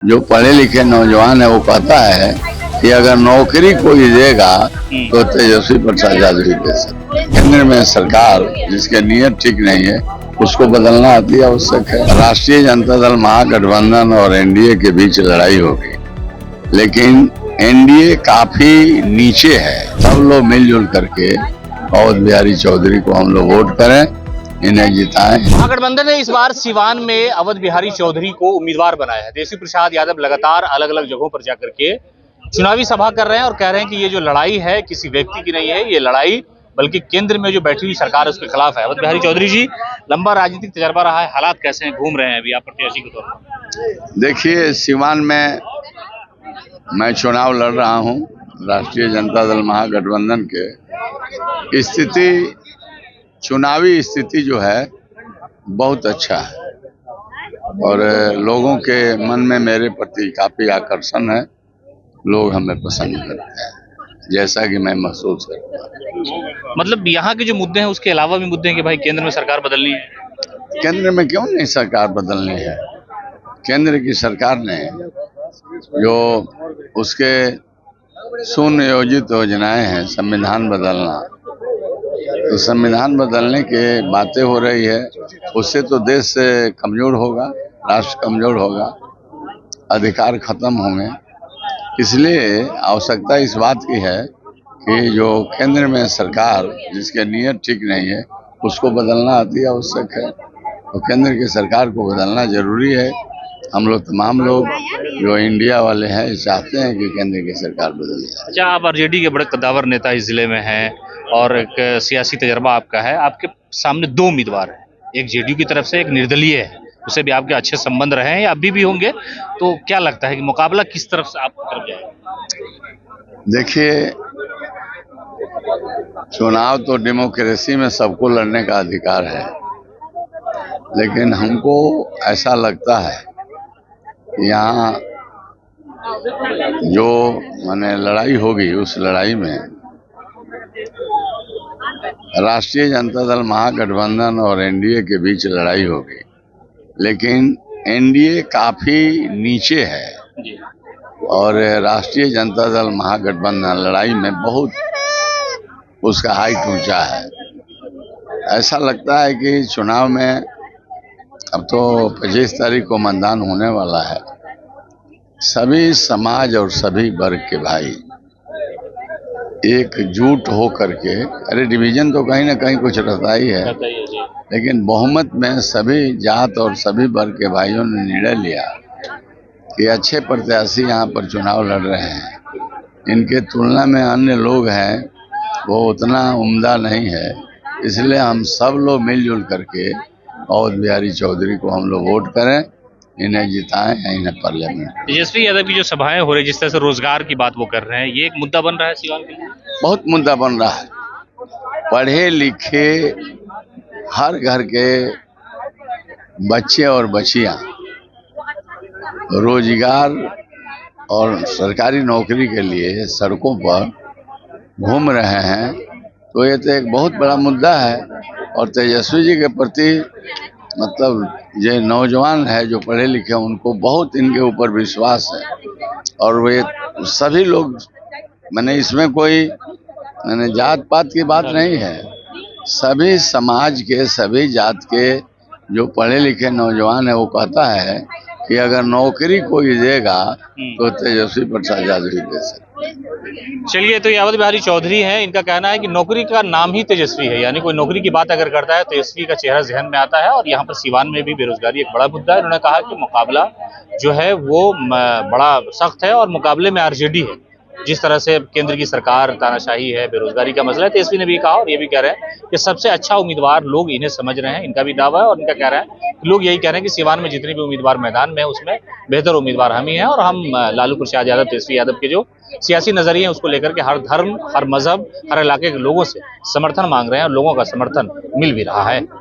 जो पढ़े लिखे नौजवान है वो कहता है कि अगर नौकरी कोई देगा तो तेजस्वी प्रसाद यादव ही दे सकते। केंद्र में सरकार जिसके नियत ठीक नहीं है उसको बदलना अति आवश्यक है। राष्ट्रीय जनता दल महागठबंधन और एनडीए के बीच लड़ाई होगी, लेकिन एनडीए काफी नीचे है। सब लोग मिलजुल करके अवध बिहारी चौधरी को हम लोग वोट करें, इन्हें जिताएं। महागठबंधन ने इस बार सिवान में अवध बिहारी चौधरी को उम्मीदवार बनाया है। तेजस्वी प्रसाद यादव लगातार अलग अलग जगहों पर जाकर के चुनावी सभा कर रहे हैं और कह रहे हैं कि ये जो लड़ाई है किसी व्यक्ति की नहीं है, ये लड़ाई बल्कि केंद्र में जो बैठी हुई सरकार है उसके खिलाफ है। अवध बिहारी चौधरी जी, लंबा राजनीतिक तजर्बा रहा है, हालात कैसे हैं, घूम रहे हैं अभी आप प्रत्याशी के तौर पर? देखिए, सिवान में मैं चुनाव लड़ रहा हूं राष्ट्रीय जनता दल महागठबंधन के। स्थिति, चुनावी स्थिति जो है बहुत अच्छा है और लोगों के मन में मेरे प्रति काफी आकर्षण है। लोग हमें पसंद करते हैं, जैसा कि मैं महसूस करता हूँ। मतलब यहाँ के जो मुद्दे हैं उसके अलावा भी मुद्दे हैं कि भाई केंद्र में सरकार बदलनी है। केंद्र में क्यों नहीं सरकार बदलनी है? केंद्र की सरकार ने जो उसके सुनियोजित योजनाएं हैं, संविधान बदलना, तो संविधान बदलने के बातें हो रही है, उससे तो देश कमजोर होगा, राष्ट्र कमजोर होगा, अधिकार खत्म होंगे। इसलिए आवश्यकता इस बात की है कि जो केंद्र में सरकार जिसके नियत ठीक नहीं है उसको बदलना अति आवश्यक है। तो केंद्र की सरकार को बदलना जरूरी है। हम लोग तमाम लोग जो इंडिया वाले हैं चाहते हैं कि केंद्र की सरकार बदल जाए। अच्छा, आप आरजेडी के बड़े कद्दावर नेता इस जिले में हैं और एक सियासी तजर्बा आपका है। आपके सामने दो उम्मीदवार हैं, एक जेडीयू की तरफ से, एक निर्दलीय है, उससे भी आपके अच्छे संबंध रहे हैं या अभी भी होंगे, तो क्या लगता है कि मुकाबला किस तरफ से आपकी तरफ जाएगा? देखिए, चुनाव तो डेमोक्रेसी में सबको लड़ने का अधिकार है, लेकिन हमको ऐसा लगता है कि यहाँ जो माने लड़ाई होगी उस लड़ाई में राष्ट्रीय जनता दल महागठबंधन और एनडीए के बीच लड़ाई होगी, लेकिन एनडीए काफी नीचे है और राष्ट्रीय जनता दल महागठबंधन लड़ाई में बहुत उसका हाइट ऊंचा है। ऐसा लगता है कि चुनाव में अब तो 25 तारीख को मतदान होने वाला है। सभी समाज और सभी वर्ग के भाई एकजुट हो करके, अरे डिवीजन तो कहीं ना कहीं कुछ रहता ही है, लेकिन बहुमत में सभी जात और सभी वर्ग के भाइयों ने निर्णय लिया कि अच्छे प्रत्याशी यहाँ पर चुनाव लड़ रहे हैं। इनके तुलना में अन्य लोग हैं वो उतना उम्दा नहीं है, इसलिए हम सब लोग मिलजुल करके अवध बिहारी चौधरी को हम लोग वोट करें, इन्हें जिताएं, इन्हें पार्लियामेंट। तेजस्वी यादव की जो सभाएं हो रही, जिस तरह से रोजगार की बात वो कर रहे हैं, ये एक मुद्दा बन रहा है सिवान के लिए। बहुत मुद्दा बन रहा है। पढ़े लिखे हर घर के बच्चे और बच्चियां रोजगार और सरकारी नौकरी के लिए सड़कों पर घूम रहे हैं, तो ये तो एक बहुत बड़ा मुद्दा है। और तेजस्वी जी के प्रति मतलब ये नौजवान है जो पढ़े लिखे, उनको बहुत इनके ऊपर विश्वास है और वे सभी लोग, मैंने इसमें कोई जात पात की बात नहीं है, सभी समाज के सभी जात के जो पढ़े लिखे नौजवान है वो कहता है कि अगर नौकरी कोई देगा तो तेजस्वी प्रसाद यादव ही दे सकते। चलिए, तो ये अवध बिहारी चौधरी हैं, इनका कहना है कि नौकरी का नाम ही तेजस्वी है, यानी कोई नौकरी की बात अगर करता है तेजस्वी का चेहरा जहन में आता है। और यहाँ पर सिवान में भी बेरोजगारी एक बड़ा मुद्दा है। उन्होंने कहा कि मुकाबला जो है वो बड़ा सख्त है और मुकाबले में आरजेडी है। जिस तरह से केंद्र की सरकार तानाशाही है, बेरोजगारी का मसला है, तेजस्वी ने भी कहा और ये भी कह रहे हैं कि सबसे अच्छा उम्मीदवार लोग इन्हें समझ रहे हैं। इनका भी दावा है और इनका कह रहा है कि लोग यही कह रहे हैं कि सिवान में जितने भी उम्मीदवार मैदान में है उसमें बेहतर उम्मीदवार हम ही हैं और हम लालू प्रसाद यादव, तेजस्वी यादव के जो सियासी नजरिए हैं उसको लेकर के हर धर्म, हर मजहब, हर इलाके के लोगों से समर्थन मांग रहे हैं और लोगों का समर्थन मिल भी रहा है।